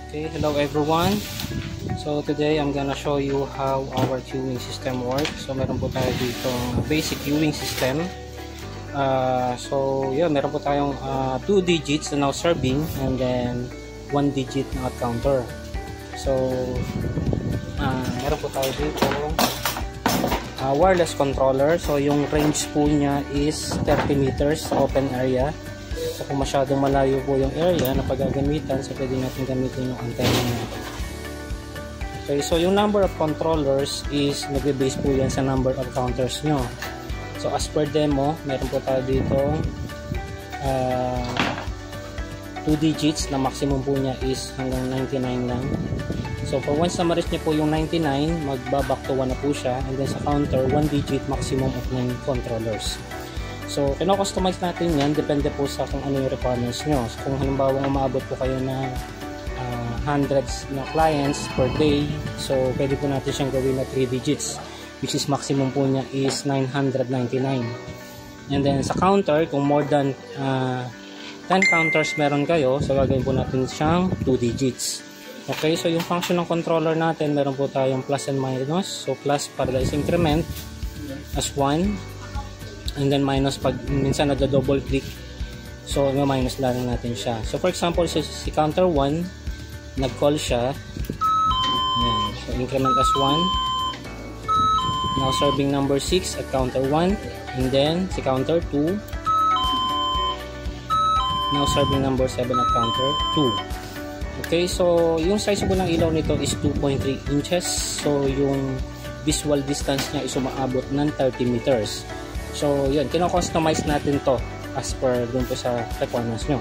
Okay, hello everyone. So today I'm gonna show you how our queuing system works. So meron po tayo dito basic queuing system. So yeah, meron po tayong 2 digits na now serving and then 1 digit na at counter. So meron po tayo dito wireless controller. So yung range po niya is 30 meters open area. So kung masyadong malayo po yung area na paggagamitan, so pwede natin gamitin yung antenna niya. Okay, so yung number of controllers is nagbe-base po yan sa number of counters nyo. So as per demo, meron po tayo dito 2 digits na maximum po niya is hanggang 99 lang. So for once na ma-reach niya po yung 99, magba-back to 1 na po siya, and then sa counter 1 digit maximum of 9 controllers. So, kino-customize natin yan, depende po sa kung ano yung requirements nyo. So, kung halimbawa umaabot po kayo na hundreds na clients per day, so pwede po natin siyang gawin na 3 digits, which is maximum po niya is 999. And then sa counter, kung more than 10 counters meron kayo, so gagawin po natin siyang 2 digits. Okay, so yung function ng controller natin, meron po tayong plus and minus. So plus para is increment as 1. And then minus pag minsan nagda-double click, so minus lang natin siya. So for example, si counter 1 nag-call siya, yan. So increment as 1, now serving number 6 at counter 1, and then si counter 2 now serving number 7 at counter 2. Okay, so yung size po ng ilaw nito is 2.3 inches. So yung visual distance niya is umaabot ng 30 meters. So yun, kino-customize natin to as per dun po sa requirements nyo.